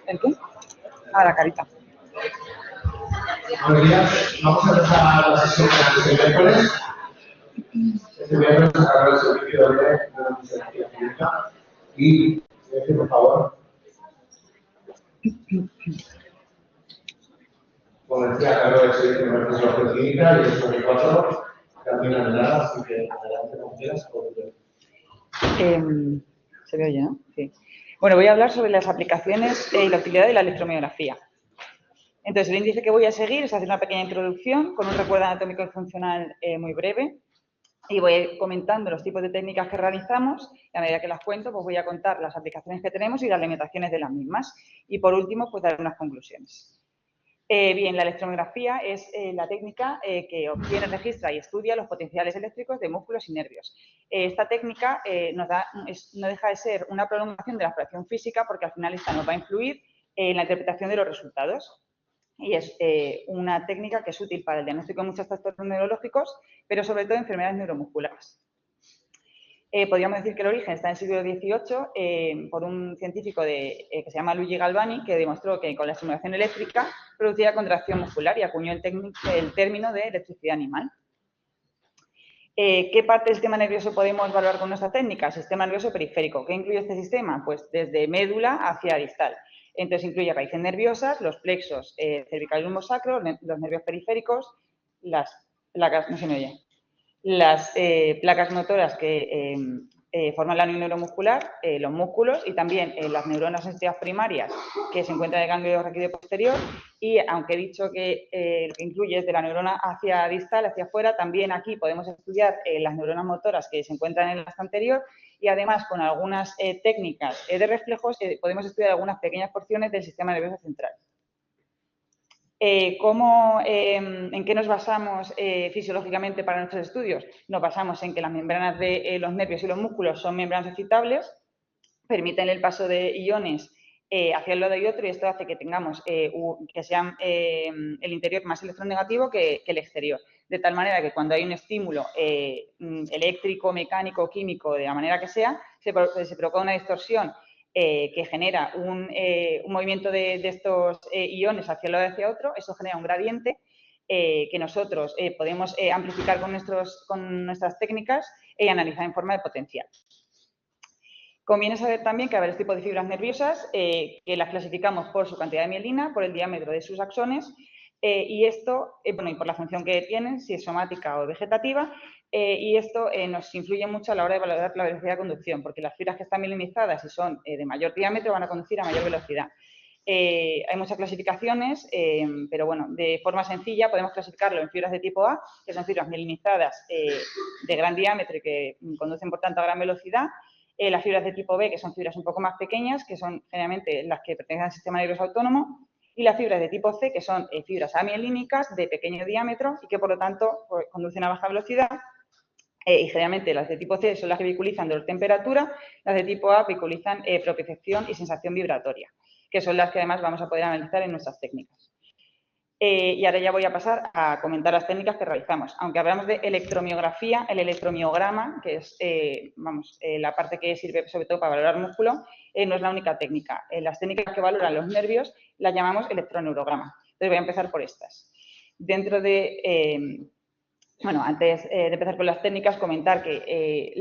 ¿El qué? Ah, la carita. Buenos días. Vamos a empezar la sesión de este miércoles. Este miércoles se acaba el servicio de administración pública. Y, por favor. Como decía, acabo de servicio de administración clínica y es 24. También a nada, así que adelante con quieras. Se ve oye, ¿no? Sí. Bueno, voy a hablar sobre las aplicaciones y la utilidad de la electromiografía. Entonces, el índice que voy a seguir es hacer una pequeña introducción con un recuerdo anatómico y funcional muy breve y voy comentando los tipos de técnicas que realizamos y a medida que las cuento, pues voy a contar las aplicaciones que tenemos y las limitaciones de las mismas. Y por último, pues dar unas conclusiones. Bien, la electromiografía es la técnica que obtiene, registra y estudia los potenciales eléctricos de músculos y nervios. Esta técnica no deja de ser una prolongación de la exploración física porque al final esta nos va a influir en la interpretación de los resultados. Y es una técnica que es útil para el diagnóstico de muchos trastornos neurológicos, pero sobre todo enfermedades neuromusculares. Podríamos decir que el origen está en el siglo XVIII por un científico que se llama Luigi Galvani, que demostró que con la estimulación eléctrica producía contracción muscular y acuñó el término de electricidad animal. ¿Qué parte del sistema nervioso podemos evaluar con nuestra técnica? El sistema nervioso periférico. ¿Qué incluye este sistema? Pues desde médula hacia distal. Entonces incluye raíces nerviosas, los plexos cervical y lumbosacro, los nervios periféricos, las placas, no se me oye, las placas motoras que forman la unión neuromuscular, los músculos y también las neuronas sensitivas primarias que se encuentran en el ganglio raquídeo posterior y aunque he dicho que lo que incluye es de la neurona hacia distal, hacia afuera, también aquí podemos estudiar las neuronas motoras que se encuentran en el asta anterior y además con algunas técnicas de reflejos podemos estudiar algunas pequeñas porciones del sistema nervioso central. ¿En qué nos basamos fisiológicamente para nuestros estudios? Nos basamos en que las membranas de los nervios y los músculos son membranas excitables, permiten el paso de iones hacia el lado y otro y esto hace que tengamos que sean el interior más electronegativo que el exterior. De tal manera que cuando hay un estímulo eléctrico, mecánico, químico, de la manera que sea, se provoca una distorsión que genera un movimiento de estos iones hacia un lado y hacia otro, eso genera un gradiente que nosotros podemos amplificar con nuestras técnicas y analizar en forma de potencial. Conviene saber también que hay varios tipos de fibras nerviosas que las clasificamos por su cantidad de mielina, por el diámetro de sus axones y esto, y por la función que tienen, si es somática o vegetativa, y esto nos influye mucho a la hora de valorar la velocidad de conducción, porque las fibras que están mielinizadas y son de mayor diámetro van a conducir a mayor velocidad. Hay muchas clasificaciones, pero bueno, de forma sencilla podemos clasificarlo en fibras de tipo A, que son fibras mielinizadas de gran diámetro y que conducen, por tanto, a gran velocidad. Las fibras de tipo B, que son fibras un poco más pequeñas, que son generalmente las que pertenecen al sistema nervioso autónomo, y las fibras de tipo C, que son fibras amielínicas de pequeño diámetro y que, por lo tanto, pues, conducen a baja velocidad. Y generalmente las de tipo C son las que vehiculizan dolor temperatura, las de tipo A vehiculizan propiocepción y sensación vibratoria, que son las que además vamos a poder analizar en nuestras técnicas. Y ahora ya voy a pasar a comentar las técnicas que realizamos. Aunque hablamos de electromiografía, el electromiograma, que es la parte que sirve sobre todo para valorar músculo, no es la única técnica. Las técnicas que valoran los nervios las llamamos electroneurograma. Entonces voy a empezar por estas. Dentro de, antes de empezar con las técnicas, comentar que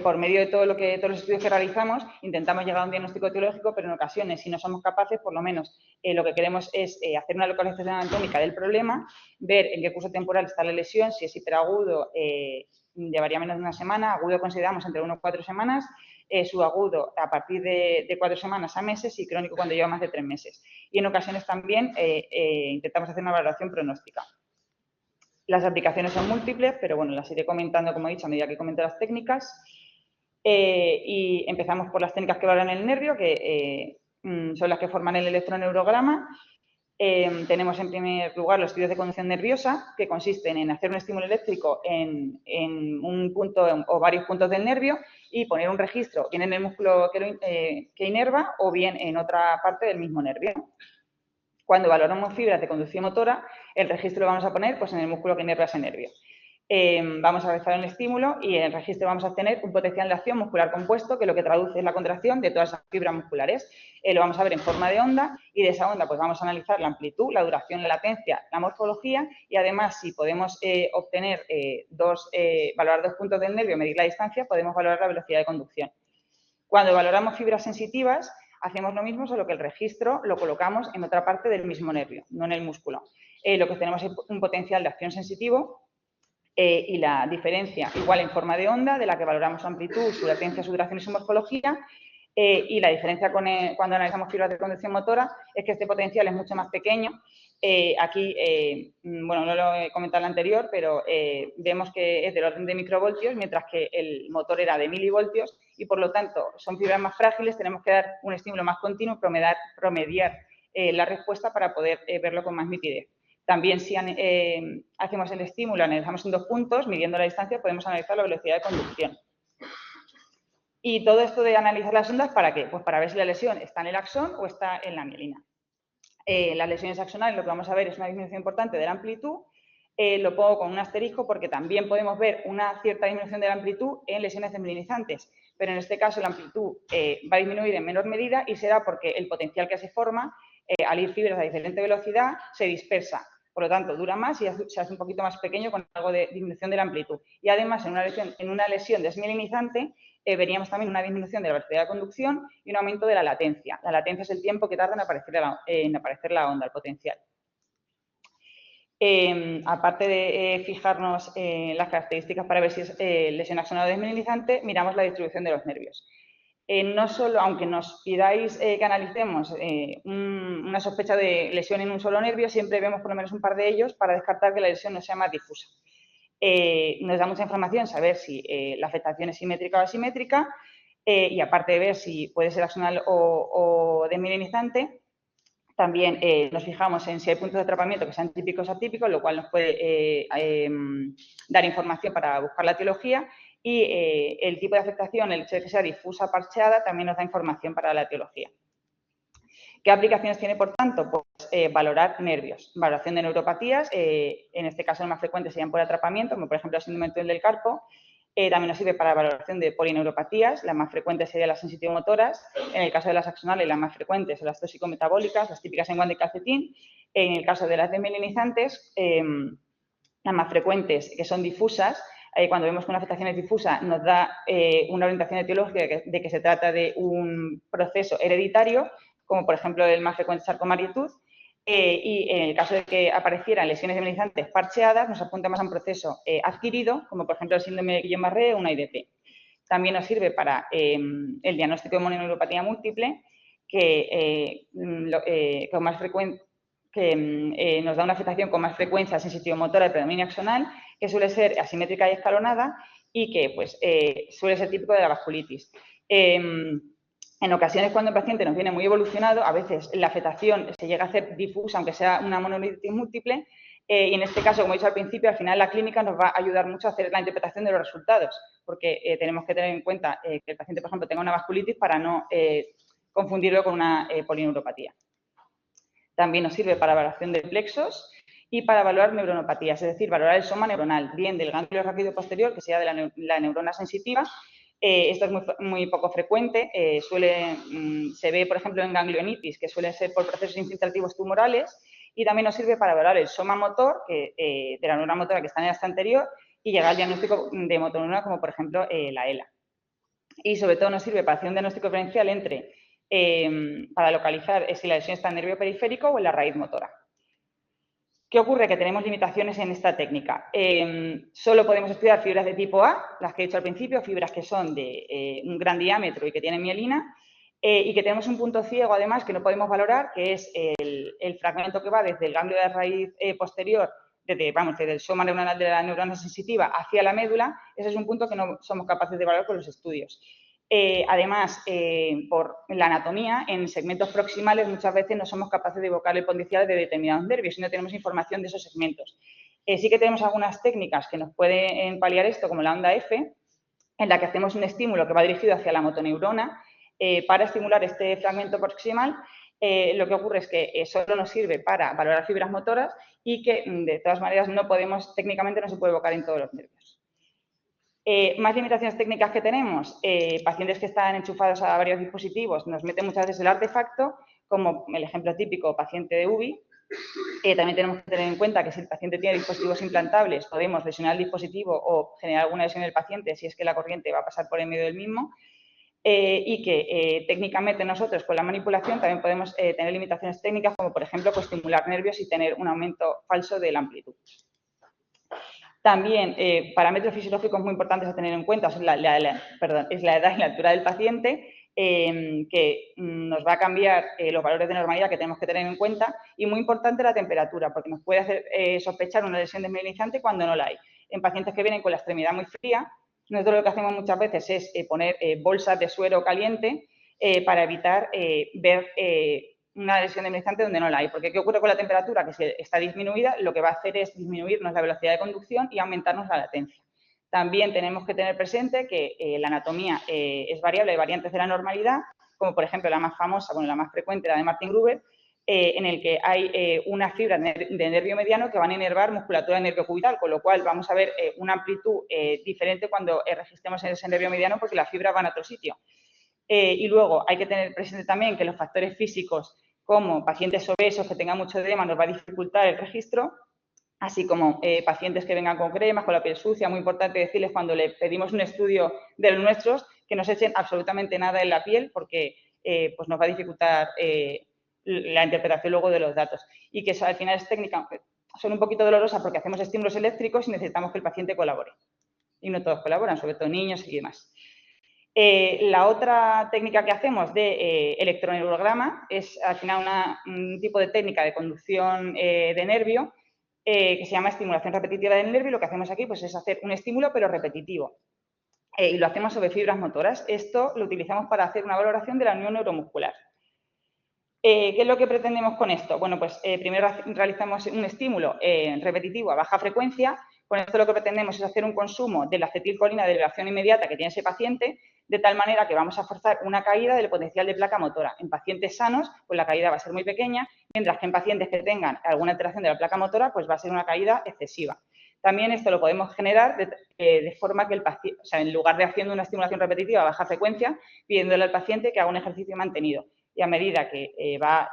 por medio de todos los estudios que realizamos, intentamos llegar a un diagnóstico etiológico, pero en ocasiones, si no somos capaces, por lo menos lo que queremos es hacer una localización anatómica del problema, ver en qué curso temporal está la lesión, si es hiperagudo, llevaría menos de una semana, agudo consideramos entre 1 y 4 semanas, subagudo a partir de 4 semanas a meses y crónico cuando lleva más de 3 meses. Y en ocasiones también intentamos hacer una valoración pronóstica. Las aplicaciones son múltiples, pero bueno, las iré comentando, como he dicho, a medida que comento las técnicas. Y empezamos por las técnicas que valoran el nervio, que son las que forman el electroneurograma. Tenemos en primer lugar los estudios de conducción nerviosa, que consisten en hacer un estímulo eléctrico en un punto o varios puntos del nervio y poner un registro, bien en el músculo que inerva o bien en otra parte del mismo nervio. Cuando valoramos fibras de conducción motora, el registro lo vamos a poner pues, en el músculo que inerva ese nervio. vamos a realizar un estímulo y en el registro vamos a obtener un potencial de acción muscular compuesto, que lo que traduce es la contracción de todas esas fibras musculares. Lo vamos a ver en forma de onda y de esa onda pues vamos a analizar la amplitud, la duración, la latencia, la morfología y además si podemos valorar 2 puntos del nervio, medir la distancia, podemos valorar la velocidad de conducción. Cuando valoramos fibras sensitivas, hacemos lo mismo, solo que el registro lo colocamos en otra parte del mismo nervio, no en el músculo. Lo que tenemos es un potencial de acción sensitivo y la diferencia igual en forma de onda, de la que valoramos su amplitud, su latencia, su duración y su morfología. Y la diferencia cuando analizamos fibras de conducción motora es que este potencial es mucho más pequeño. Bueno, no lo he comentado en el anterior, pero vemos que es del orden de microvoltios, mientras que el motor era de milivoltios y, por lo tanto, son fibras más frágiles, tenemos que dar un estímulo más continuo, promediar la respuesta para poder verlo con más nitidez. También si hacemos el estímulo, analizamos en 2 puntos, midiendo la distancia, podemos analizar la velocidad de conducción. Y todo esto de analizar las ondas, ¿para qué? Pues para ver si la lesión está en el axón o está en la mielina. Las lesiones axonales, lo que vamos a ver es una disminución importante de la amplitud. Lo pongo con un asterisco porque también podemos ver una cierta disminución de la amplitud en lesiones desmielinizantes, pero en este caso la amplitud va a disminuir en menor medida y será porque el potencial que se forma al ir fibras a diferente velocidad se dispersa. Por lo tanto, dura más y se hace un poquito más pequeño con algo de disminución de la amplitud. Y además, en una lesión desmielinizante, veríamos también una disminución de la velocidad de conducción y un aumento de la latencia. La latencia es el tiempo que tarda en aparecer la onda, el potencial. Aparte de fijarnos en las características para ver si es lesión axonal o desmielinizante, miramos la distribución de los nervios. No solo, aunque nos pidáis que analicemos una sospecha de lesión en un solo nervio, siempre vemos por lo menos un par de ellos para descartar que la lesión no sea más difusa. Nos da mucha información saber si la afectación es simétrica o asimétrica y aparte de ver si puede ser axonal o desmielinizante, también nos fijamos en si hay puntos de atrapamiento que sean típicos o atípicos, lo cual nos puede dar información para buscar la etiología y el tipo de afectación, el hecho de que sea difusa o parcheada, también nos da información para la etiología. ¿Qué aplicaciones tiene, por tanto? Pues valorar nervios, valoración de neuropatías, en este caso los más frecuentes serían por atrapamiento, como por ejemplo el síndrome del carpo. También nos sirve para valoración de polineuropatías, las más frecuentes serían las sensitivomotoras, en el caso de las axonales las más frecuentes son las tóxico-metabólicas, las típicas en guante y calcetín, en el caso de las desmielinizantes, las más frecuentes que son difusas, cuando vemos que una afectación es difusa nos da una orientación etiológica de que se trata de un proceso hereditario, como por ejemplo el más frecuente sarcomarietud, y en el caso de que aparecieran lesiones desmielinizantes parcheadas, nos apunta más a un proceso adquirido, como por ejemplo el síndrome de Guillain-Barré o una IDP. También nos sirve para el diagnóstico de mononeuropatía múltiple, que nos da una afectación con más frecuencia sensitivomotora de predominio axonal, que suele ser asimétrica y escalonada y que pues, suele ser típico de la vasculitis. En ocasiones, cuando el paciente nos viene muy evolucionado, a veces la afectación se llega a hacer difusa, aunque sea una mononeuritis múltiple, y en este caso, como he dicho al principio, al final la clínica nos va a ayudar mucho a hacer la interpretación de los resultados, porque tenemos que tener en cuenta que el paciente, por ejemplo, tenga una vasculitis para no confundirlo con una polineuropatía. También nos sirve para valoración de plexos y para evaluar neuronopatías, es decir, valorar el soma neuronal, bien del ganglio rápido posterior, que sea de la neurona sensitiva. Esto es muy poco frecuente, se ve, por ejemplo, en ganglionitis, que suele ser por procesos infiltrativos tumorales, y también nos sirve para evaluar el soma motor de la neurona motora que está en el axis anterior y llegar al diagnóstico de motoneurona, como por ejemplo la ELA. Y sobre todo nos sirve para hacer un diagnóstico diferencial para localizar si la lesión está en el nervio periférico o en la raíz motora. ¿Qué ocurre? Que tenemos limitaciones en esta técnica. Solo podemos estudiar fibras de tipo A, las que he dicho al principio, fibras que son de un gran diámetro y que tienen mielina, y que tenemos un punto ciego, además, que no podemos valorar, que es el fragmento que va desde el ganglio de raíz posterior, desde el soma neuronal de la neurona sensitiva hacia la médula. Ese es un punto que no somos capaces de valorar con los estudios. Además, por la anatomía, en segmentos proximales muchas veces no somos capaces de evocar el potencial de determinados nervios y no tenemos información de esos segmentos. Sí que tenemos algunas técnicas que nos pueden paliar esto, como la onda F, en la que hacemos un estímulo que va dirigido hacia la motoneurona para estimular este fragmento proximal lo que ocurre es que solo nos sirve para valorar fibras motoras y que, de todas maneras, técnicamente no se puede evocar en todos los nervios. Más limitaciones técnicas que tenemos, pacientes que están enchufados a varios dispositivos, nos meten muchas veces el artefacto, como el ejemplo típico, paciente de UBI. También tenemos que tener en cuenta que si el paciente tiene dispositivos implantables, podemos lesionar el dispositivo o generar alguna lesión del paciente si es que la corriente va a pasar por en medio del mismo. Y que técnicamente nosotros con la manipulación también podemos tener limitaciones técnicas, como por ejemplo estimular nervios y tener un aumento falso de la amplitud. También parámetros fisiológicos muy importantes a tener en cuenta es la edad y la altura del paciente, que nos va a cambiar los valores de normalidad que tenemos que tener en cuenta, y muy importante la temperatura, porque nos puede hacer sospechar una lesión desmineralizante cuando no la hay. En pacientes que vienen con la extremidad muy fría, nosotros lo que hacemos muchas veces es poner bolsas de suero caliente para evitar ver una lesión desmineralizante donde no la hay. Porque ¿qué ocurre con la temperatura? Que si está disminuida, lo que va a hacer es disminuirnos la velocidad de conducción y aumentarnos la latencia. También tenemos que tener presente que la anatomía es variable, hay variantes de la normalidad, como por ejemplo la más famosa, bueno, la más frecuente, la de Martin Gruber, en el que hay unas fibras de nervio mediano que van a inervar musculatura del nervio cubital, con lo cual vamos a ver una amplitud diferente cuando registremos ese nervio mediano porque las fibras van a otro sitio. Y luego hay que tener presente también que los factores físicos, como pacientes obesos que tengan mucho edema, nos va a dificultar el registro, así como pacientes que vengan con cremas, con la piel sucia. Muy importante decirles cuando le pedimos un estudio de los nuestros que no se echen absolutamente nada en la piel, porque pues nos va a dificultar la interpretación luego de los datos. Y que eso, al final es técnica, son un poquito dolorosas porque hacemos estímulos eléctricos y necesitamos que el paciente colabore. Y no todos colaboran, sobre todo niños y demás. La otra técnica que hacemos de electroneurograma es al final un tipo de técnica de conducción de nervio que se llama estimulación repetitiva del nervio, y lo que hacemos aquí pues, es hacer un estímulo pero repetitivo. Y lo hacemos sobre fibras motoras. Esto lo utilizamos para hacer una valoración de la unión neuromuscular. ¿Qué es lo que pretendemos con esto? Bueno, pues primero realizamos un estímulo repetitivo a baja frecuencia. Con esto lo que pretendemos es hacer un consumo de la acetilcolina de elevación inmediata que tiene ese paciente, de tal manera que vamos a forzar una caída del potencial de placa motora. En pacientes sanos, pues la caída va a ser muy pequeña, mientras que en pacientes que tengan alguna alteración de la placa motora, pues va a ser una caída excesiva. También esto lo podemos generar de forma que el paciente, o sea, en lugar de haciendo una estimulación repetitiva a baja frecuencia, pidiéndole al paciente que haga un ejercicio mantenido. Y a medida que va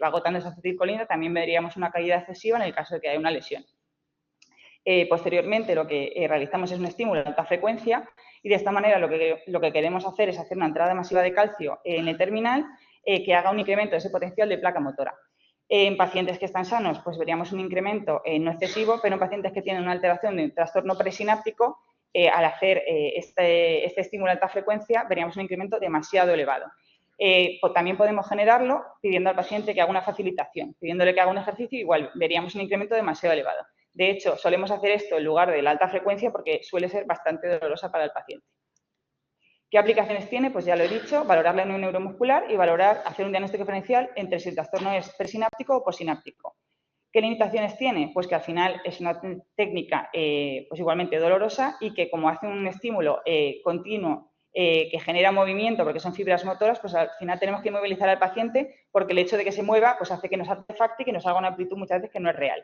agotando esa acetilcolina, también veríamos una caída excesiva en el caso de que haya una lesión. Posteriormente, lo que realizamos es un estímulo de alta frecuencia, y de esta manera lo que queremos hacer es hacer una entrada masiva de calcio en el terminal que haga un incremento de ese potencial de placa motora. En pacientes que están sanos, pues veríamos un incremento no excesivo, pero en pacientes que tienen una alteración de un trastorno presináptico, al hacer este estímulo de alta frecuencia, veríamos un incremento demasiado elevado. Pues también podemos generarlo pidiendo al paciente que haga una facilitación, pidiéndole que haga un ejercicio, igual veríamos un incremento demasiado elevado. De hecho, solemos hacer esto en lugar de la alta frecuencia porque suele ser bastante dolorosa para el paciente. ¿Qué aplicaciones tiene? Pues ya lo he dicho, valorar la unión neuromuscular y hacer un diagnóstico diferencial entre si el trastorno es presináptico o posináptico. ¿Qué limitaciones tiene? Pues que al final es una técnica pues igualmente dolorosa, y que como hace un estímulo continuo que genera movimiento porque son fibras motoras, pues al final tenemos que inmovilizar al paciente porque el hecho de que se mueva pues hace que nos artefacte y que nos haga una amplitud muchas veces que no es real.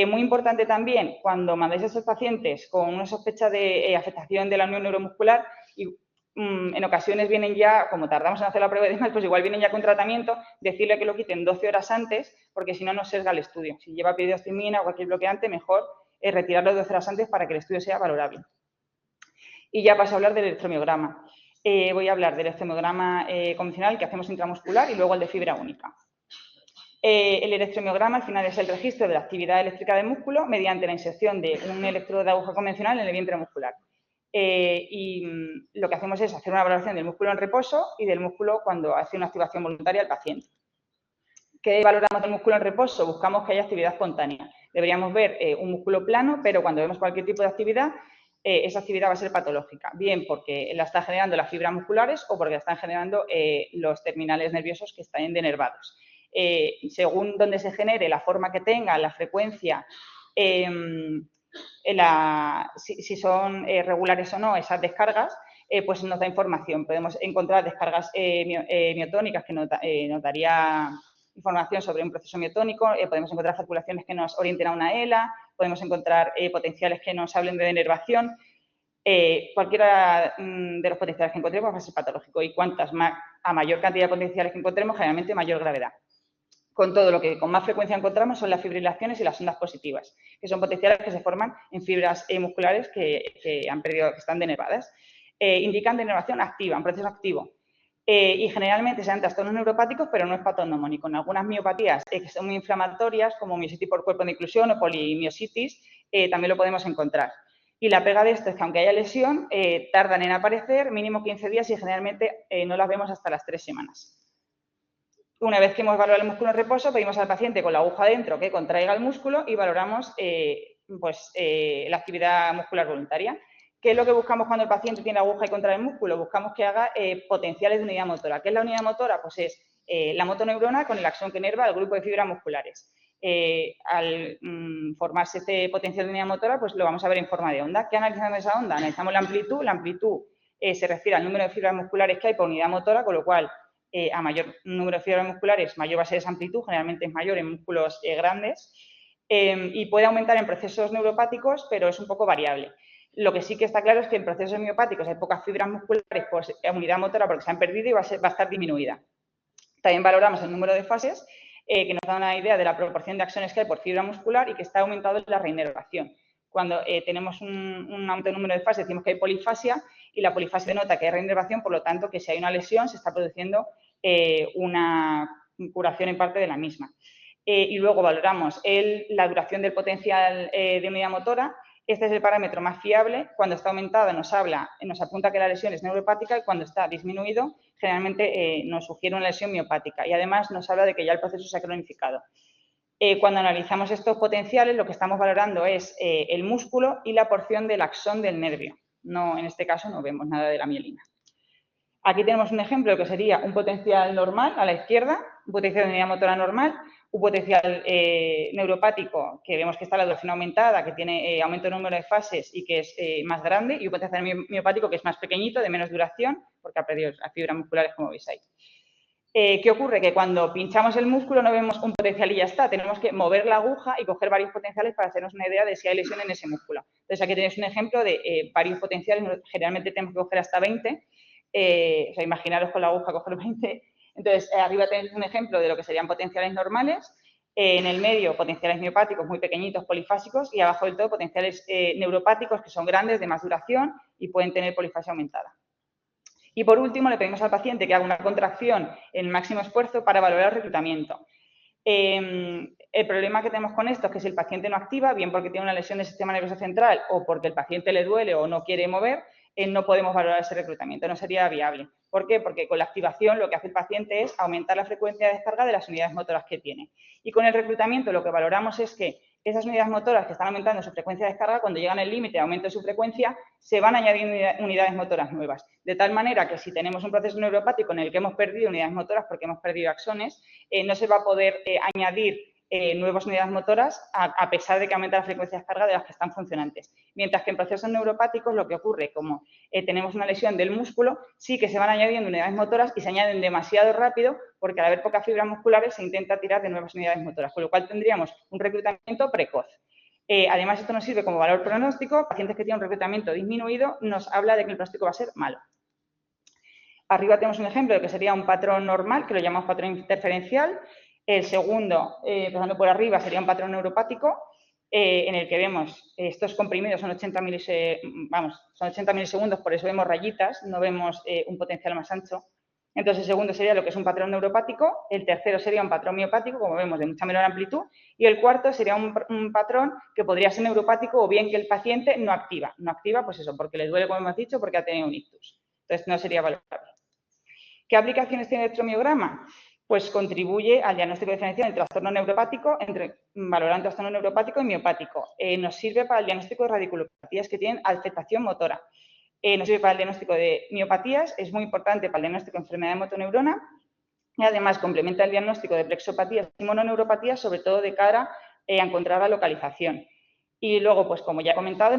Muy importante también, cuando mandáis a esos pacientes con una sospecha de afectación de la unión neuromuscular, y en ocasiones vienen ya, como tardamos en hacer la prueba y demás, pues igual vienen ya con tratamiento, decirle que lo quiten 12 horas antes, porque si no, nos sesga el estudio. Si lleva piridoximina o cualquier bloqueante, mejor retirarlo 12 horas antes para que el estudio sea valorable. Y ya paso a hablar del electromiograma. Voy a hablar del electromiograma convencional que hacemos intramuscular y luego el de fibra única. El electromiograma al final es el registro de la actividad eléctrica del músculo mediante la inserción de un electrodo de aguja convencional en el vientre muscular. Y lo que hacemos es hacer una valoración del músculo en reposo y del músculo cuando hace una activación voluntaria al paciente. ¿Qué valoramos del músculo en reposo? Buscamos que haya actividad espontánea. Deberíamos ver un músculo plano, pero cuando vemos cualquier tipo de actividad, esa actividad va a ser patológica, bien porque la están generando las fibras musculares o porque la están generando los terminales nerviosos que están denervados. Según donde se genere, la forma que tenga, la frecuencia, si son regulares o no esas descargas, pues nos da información. Podemos encontrar descargas miotónicas que nos daría información sobre un proceso miotónico, podemos encontrar circulaciones que nos orienten a una ELA, podemos encontrar potenciales que nos hablen de denervación. Cualquiera de los potenciales que encontremos va a ser patológico y a mayor cantidad de potenciales que encontremos, generalmente mayor gravedad. Con todo lo que con más frecuencia encontramos son las fibrilaciones y las ondas positivas, que son potenciales que se forman en fibras musculares que están denervadas. Indican denervación activa, un proceso activo. Y generalmente se dan trastornos neuropáticos, pero no es patognomónico. En algunas miopatías que son muy inflamatorias, como miositis por cuerpo de inclusión o polimiositis, también lo podemos encontrar. Y la pega de esto es que aunque haya lesión, tardan en aparecer mínimo 15 días y generalmente no las vemos hasta las 3 semanas. Una vez que hemos valorado el músculo en reposo, pedimos al paciente con la aguja dentro que contraiga el músculo y valoramos la actividad muscular voluntaria. ¿Qué es lo que buscamos cuando el paciente tiene aguja y contrae el músculo? Buscamos que haga potenciales de unidad motora. ¿Qué es la unidad motora? Pues es la motoneurona con el axón que inerva al grupo de fibras musculares. Al formarse este potencial de unidad motora, pues lo vamos a ver en forma de onda. ¿Qué analizamos esa onda? Analizamos la amplitud. La amplitud se refiere al número de fibras musculares que hay por unidad motora, con lo cual a mayor número de fibras musculares, mayor va a ser esa amplitud, generalmente es mayor en músculos grandes, y puede aumentar en procesos neuropáticos, pero es un poco variable. Lo que sí que está claro es que en procesos miopáticos hay pocas fibras musculares por unidad motora porque se han perdido y va a estar disminuida. También valoramos el número de fases, que nos da una idea de la proporción de axones que hay por fibra muscular y que está aumentado en la reinervación. Cuando tenemos un alto número de fases, decimos que hay polifasia, y la polifasia denota que hay reinervación, por lo tanto, que si hay una lesión se está produciendo una curación en parte de la misma. Y luego valoramos la duración del potencial de unidad motora. Este es el parámetro más fiable. Cuando está aumentada nos apunta que la lesión es neuropática y cuando está disminuido generalmente nos sugiere una lesión miopática y además nos habla de que ya el proceso se ha cronificado. Cuando analizamos estos potenciales lo que estamos valorando es el músculo y la porción del axón del nervio. No, en este caso no vemos nada de la mielina. Aquí tenemos un ejemplo de lo que sería un potencial normal a la izquierda, un potencial de unidad motora normal, un potencial neuropático que vemos que está la duración aumentada, que tiene aumento de número de fases y que es más grande, y un potencial miopático que es más pequeñito, de menos duración, porque ha perdido las fibras musculares, como veis ahí. ¿Qué ocurre? Que cuando pinchamos el músculo no vemos un potencial y ya está. Tenemos que mover la aguja y coger varios potenciales para hacernos una idea de si hay lesión en ese músculo. Entonces, aquí tenéis un ejemplo de varios potenciales. Generalmente tenemos que coger hasta 20. O sea, imaginaros con la aguja coger 20. Entonces, arriba tenéis un ejemplo de lo que serían potenciales normales. En el medio, potenciales miopáticos muy pequeñitos, polifásicos. Y abajo del todo, potenciales neuropáticos que son grandes, de más duración y pueden tener polifasia aumentada. Y por último, le pedimos al paciente que haga una contracción en máximo esfuerzo para valorar el reclutamiento. El problema que tenemos con esto es que si el paciente no activa, bien porque tiene una lesión del sistema nervioso central o porque el paciente le duele o no quiere mover, no podemos valorar ese reclutamiento, no sería viable. ¿Por qué? Porque con la activación lo que hace el paciente es aumentar la frecuencia de descarga de las unidades motoras que tiene. Y con el reclutamiento lo que valoramos es que esas unidades motoras que están aumentando su frecuencia de descarga, cuando llegan al límite de aumento de su frecuencia, se van añadiendo unidades motoras nuevas. De tal manera que si tenemos un proceso neuropático en el que hemos perdido unidades motoras porque hemos perdido axones, no se va a poder añadir nuevas unidades motoras a pesar de que aumenta la frecuencia de descarga de las que están funcionantes. Mientras que en procesos neuropáticos lo que ocurre, como tenemos una lesión del músculo, sí que se van añadiendo unidades motoras y se añaden demasiado rápido porque al haber pocas fibras musculares se intenta tirar de nuevas unidades motoras, con lo cual tendríamos un reclutamiento precoz. Además, esto nos sirve como valor pronóstico. Pacientes que tienen un reclutamiento disminuido nos habla de que el pronóstico va a ser malo. Arriba tenemos un ejemplo de que sería un patrón normal, que lo llamamos patrón interferencial. El segundo, pasando por arriba, sería un patrón neuropático, en el que vemos estos comprimidos son 80 milisegundos, por eso vemos rayitas, no vemos un potencial más ancho. Entonces, el segundo sería lo que es un patrón neuropático, el tercero sería un patrón miopático, como vemos, de mucha menor amplitud, y el cuarto sería un patrón que podría ser neuropático o bien que el paciente no activa. No activa, pues eso, porque le duele, como hemos dicho, porque ha tenido un ictus. Entonces, no sería valorable. ¿Qué aplicaciones tiene el electromiograma? Pues contribuye al diagnóstico diferencial del trastorno neuropático, valorando trastorno neuropático y miopático. Nos sirve para el diagnóstico de radiculopatías que tienen afectación motora. Nos sirve para el diagnóstico de miopatías, es muy importante para el diagnóstico de enfermedad de motoneurona y además complementa el diagnóstico de plexopatías y mononeuropatías, sobre todo de cara a encontrar la localización. Y luego, pues como ya he comentado,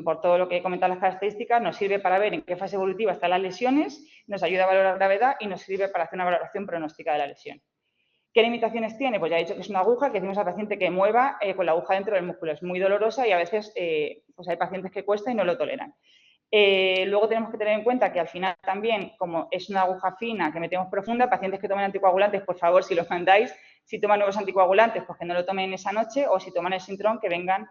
por todo lo que he comentado las características, nos sirve para ver en qué fase evolutiva están las lesiones, nos ayuda a valorar gravedad y nos sirve para hacer una valoración pronóstica de la lesión. ¿Qué limitaciones tiene? Pues ya he dicho que es una aguja que decimos al paciente que mueva con la aguja dentro del músculo. Es muy dolorosa y a veces pues hay pacientes que cuesta y no lo toleran. Luego tenemos que tener en cuenta que al final también, como es una aguja fina que metemos profunda, pacientes que toman anticoagulantes, por favor, si los mandáis, si toman nuevos anticoagulantes, pues que no lo tomen esa noche, o si toman el Sintrón, que vengan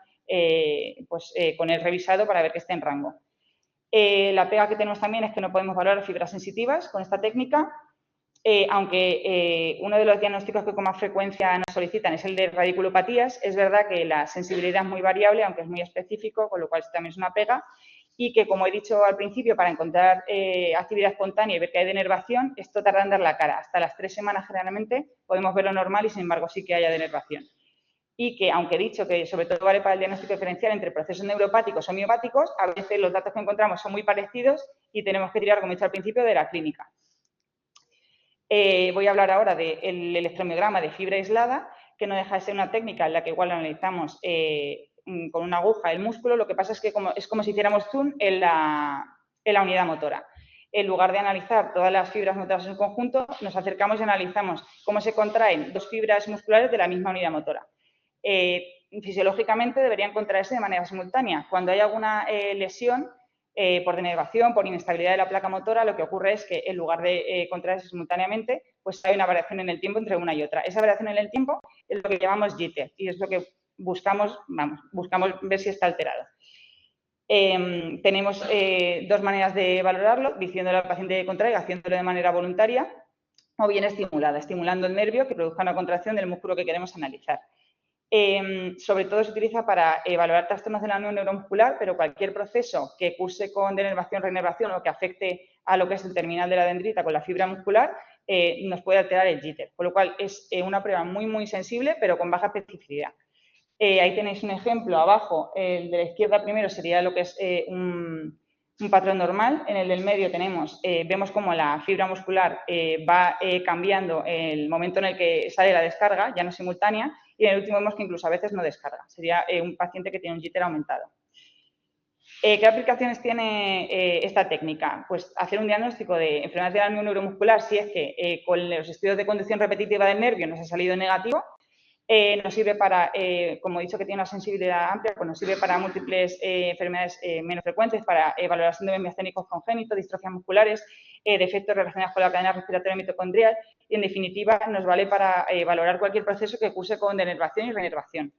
con el revisado para ver que esté en rango. La pega que tenemos también es que no podemos valorar fibras sensitivas con esta técnica, aunque uno de los diagnósticos que con más frecuencia nos solicitan es el de radiculopatías. Es verdad que la sensibilidad es muy variable, aunque es muy específico, con lo cual también es una pega, y que, como he dicho al principio, para encontrar actividad espontánea y ver que hay denervación, esto tarda en dar la cara. Hasta las 3 semanas, generalmente, podemos verlo normal y, sin embargo, sí que haya denervación. Y que, aunque he dicho que sobre todo vale para el diagnóstico diferencial entre procesos neuropáticos o miopáticos, a veces los datos que encontramos son muy parecidos y tenemos que tirar, como he dicho al principio, de la clínica. Voy a hablar ahora del electromiograma de fibra aislada, que no deja de ser una técnica en la que igual analizamos con una aguja el músculo. Lo que pasa es que es como si hiciéramos zoom en la unidad motora. En lugar de analizar todas las fibras motoras en conjunto, nos acercamos y analizamos cómo se contraen dos fibras musculares de la misma unidad motora. Fisiológicamente deberían contraerse de manera simultánea. Cuando hay alguna lesión, por denervación, por inestabilidad de la placa motora, lo que ocurre es que en lugar de contraerse simultáneamente, pues hay una variación en el tiempo entre una y otra. Esa variación en el tiempo es lo que llamamos jitter y es lo que buscamos ver si está alterado. Tenemos dos maneras de valorarlo: diciéndole al paciente que contraiga, haciéndolo de manera voluntaria, o bien estimulando el nervio que produzca una contracción del músculo que queremos analizar. Sobre todo se utiliza para valorar trastornos de la unión neuromuscular, pero cualquier proceso que curse con denervación, reinervación o que afecte a lo que es el terminal de la dendrita con la fibra muscular, nos puede alterar el jitter, con lo cual es una prueba muy, muy sensible, pero con baja especificidad. Ahí tenéis un ejemplo abajo. El de la izquierda primero sería lo que es un patrón normal. En el del medio vemos cómo la fibra muscular va cambiando el momento en el que sale la descarga, ya no simultánea, y en el último vemos que incluso a veces no descarga. Sería un paciente que tiene un jitter aumentado. ¿Qué aplicaciones tiene esta técnica? Pues hacer un diagnóstico de enfermedad de la unión neuromuscular si es que con los estudios de conducción repetitiva del nervio nos ha salido negativo. Nos sirve para, como he dicho que tiene una sensibilidad amplia, pues nos sirve para múltiples enfermedades menos frecuentes, para valorar síndromes miasténicos congénitos, distrofias musculares, defectos relacionados con la cadena respiratoria mitocondrial y, en definitiva, nos vale para valorar cualquier proceso que curse con denervación y reinervación.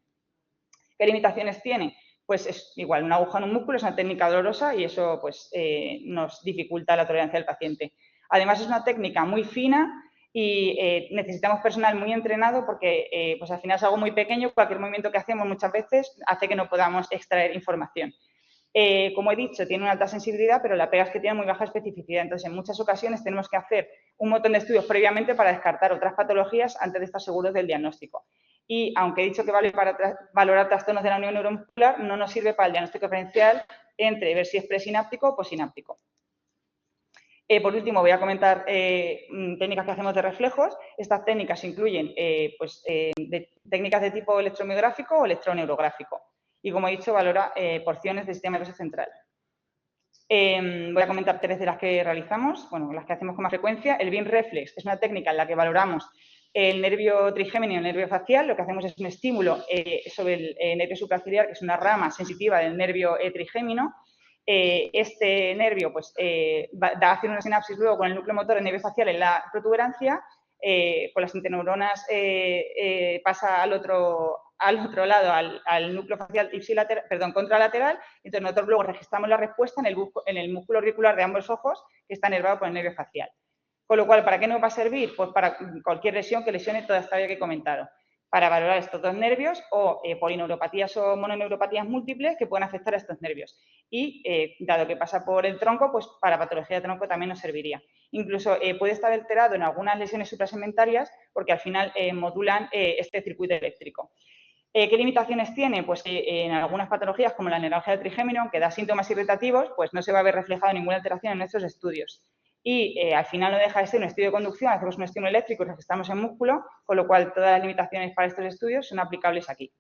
¿Qué limitaciones tiene? Pues es igual, una aguja en un músculo es una técnica dolorosa y eso pues, nos dificulta la tolerancia del paciente. Además, es una técnica muy fina y necesitamos personal muy entrenado porque pues al final es algo muy pequeño. Cualquier movimiento que hacemos muchas veces hace que no podamos extraer información. Como he dicho, tiene una alta sensibilidad, pero la pega es que tiene muy baja especificidad. Entonces, en muchas ocasiones tenemos que hacer un montón de estudios previamente para descartar otras patologías antes de estar seguros del diagnóstico. Y aunque he dicho que vale para valorar trastornos de la unión neuromuscular, no nos sirve para el diagnóstico diferencial entre ver si es presináptico o posináptico. Por último, voy a comentar técnicas que hacemos de reflejos. Estas técnicas incluyen técnicas de tipo electromiográfico o electroneurográfico. Y, como he dicho, valora porciones del sistema nervioso central. Voy a comentar 3 de las que realizamos, bueno, las que hacemos con más frecuencia. El beam reflex es una técnica en la que valoramos el nervio trigémino y el nervio facial. Lo que hacemos es un estímulo sobre el nervio supraciliar, que es una rama sensitiva del nervio trigémino. Este nervio pues, hace una sinapsis luego con el núcleo motor del nervio facial en la protuberancia, con las interneuronas pasa al otro lado, al núcleo facial contralateral, entonces nosotros luego registramos la respuesta en el músculo auricular de ambos ojos, que está inervado por el nervio facial. Con lo cual, ¿para qué nos va a servir? Pues para cualquier lesión que lesione toda esta área que he comentado, para valorar estos dos nervios o polineuropatías o mononeuropatías múltiples que pueden afectar a estos nervios. Y, dado que pasa por el tronco, pues para patología de tronco también nos serviría. Incluso puede estar alterado en algunas lesiones suprasegmentarias porque al final modulan este circuito eléctrico. ¿Qué limitaciones tiene? Pues que en algunas patologías, como la neuralgia del trigémino, aunque da síntomas irritativos, pues no se va a ver reflejado ninguna alteración en nuestros estudios. Y al final no deja de ser un estudio de conducción, hacemos un estímulo eléctrico y registramos en músculo, con lo cual todas las limitaciones para estos estudios son aplicables aquí.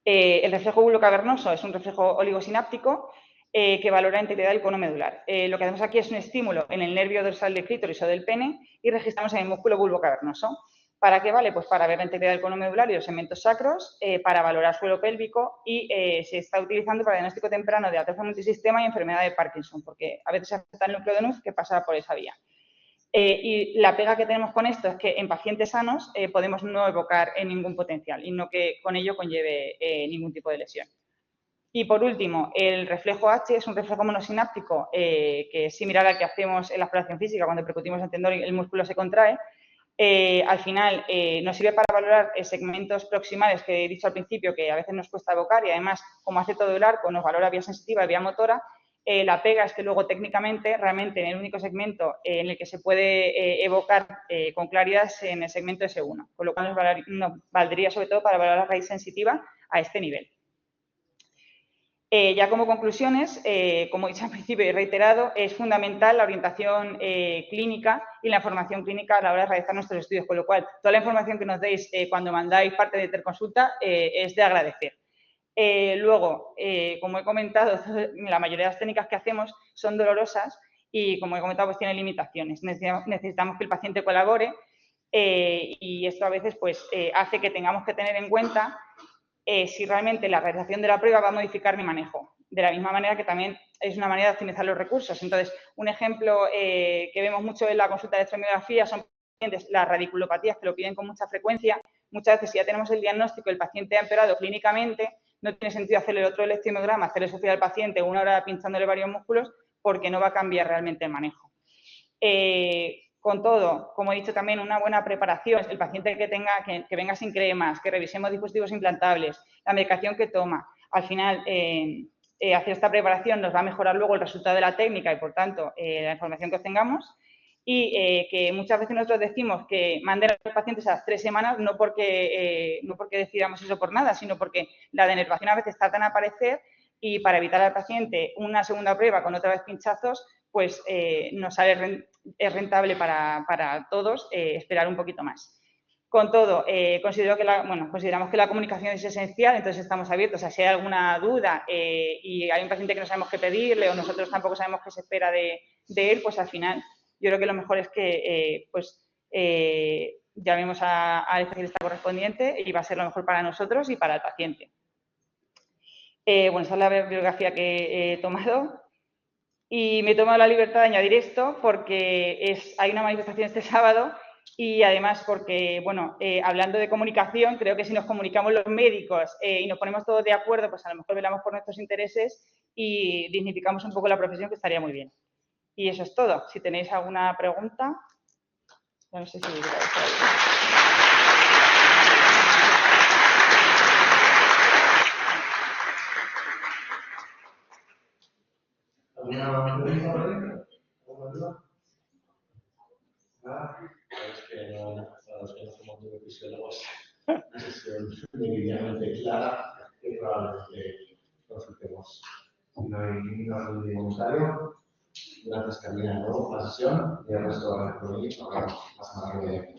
El reflejo bulocavernoso es un reflejo oligosináptico que valora la integridad del cono medular. Lo que hacemos aquí es un estímulo en el nervio dorsal del clítoris o del pene y registramos en el músculo bulbocavernoso. ¿Para qué vale? Pues para ver la integridad del cono medular y los segmentos sacros, para valorar suelo pélvico y se está utilizando para diagnóstico temprano de atrofia multisistema y enfermedad de Parkinson, porque a veces se afecta el núcleo de Nuss que pasa por esa vía. Y la pega que tenemos con esto es que en pacientes sanos podemos no evocar ningún potencial y no que con ello conlleve ningún tipo de lesión. Y por último, el reflejo H es un reflejo monosináptico que es similar al que hacemos en la exploración física cuando percutimos el tendón y el músculo se contrae. Al final nos sirve para valorar segmentos proximales que he dicho al principio que a veces nos cuesta evocar y además, como hace todo el arco, nos valora vía sensitiva y vía motora. La pega es que luego técnicamente, realmente en el único segmento en el que se puede evocar con claridad es en el segmento S1, con lo cual nos valdría sobre todo para valorar la raíz sensitiva a este nivel. Ya como conclusiones, como he dicho al principio y he reiterado, es fundamental la orientación clínica y la información clínica a la hora de realizar nuestros estudios, con lo cual toda la información que nos deis cuando mandáis parte de interconsulta es de agradecer. Luego, como he comentado, la mayoría de las técnicas que hacemos son dolorosas y, como he comentado, pues tienen limitaciones. Necesitamos que el paciente colabore y esto a veces pues, hace que tengamos que tener en cuenta si realmente la realización de la prueba va a modificar mi manejo. De la misma manera que también es una manera de optimizar los recursos. Entonces, un ejemplo que vemos mucho en la consulta de electromiografía son las radiculopatías que lo piden con mucha frecuencia. Muchas veces, si ya tenemos el diagnóstico, el paciente ha empeorado clínicamente, no tiene sentido hacerle otro electromiograma, hacerle sufrir al paciente 1 hora pinchándole varios músculos, porque no va a cambiar realmente el manejo. Con todo, como he dicho también, una buena preparación, el paciente que venga sin cremas, que revisemos dispositivos implantables, la medicación que toma. Al final, hacer esta preparación nos va a mejorar luego el resultado de la técnica y, por tanto, la información que obtengamos. Y que muchas veces nosotros decimos que manden a los pacientes a las 3 semanas, no porque decidamos eso por nada, sino porque la denervación a veces tarda en aparecer y para evitar al paciente una segunda prueba con otra vez pinchazos, pues nos sale es rentable para todos esperar un poquito más. Con todo, consideramos que la comunicación es esencial, entonces estamos abiertos a si hay alguna duda y hay un paciente que no sabemos qué pedirle o nosotros tampoco sabemos qué se espera de él, pues al final yo creo que lo mejor es que llamemos al especialista correspondiente y va a ser lo mejor para nosotros y para el paciente. Bueno, esa es la bibliografía que he tomado. Y me he tomado la libertad de añadir esto porque hay una manifestación este sábado y además porque, bueno, hablando de comunicación, creo que si nos comunicamos los médicos y nos ponemos todos de acuerdo, pues a lo mejor velamos por nuestros intereses y dignificamos un poco la profesión, que estaría muy bien. Y eso es todo. Si tenéis alguna pregunta, ya no sé si... ¿Alguna pregunta por ahí? ¿Alguna duda? ¿Nada? Es que para los que no somos neurofisiólogos, una sesión meridianamente clara que probablemente consultemos. Si no hay ningún comentario, Gracias, Carolina, de nuevo por la sesión. y el resto de la proyecto, la semana que viene.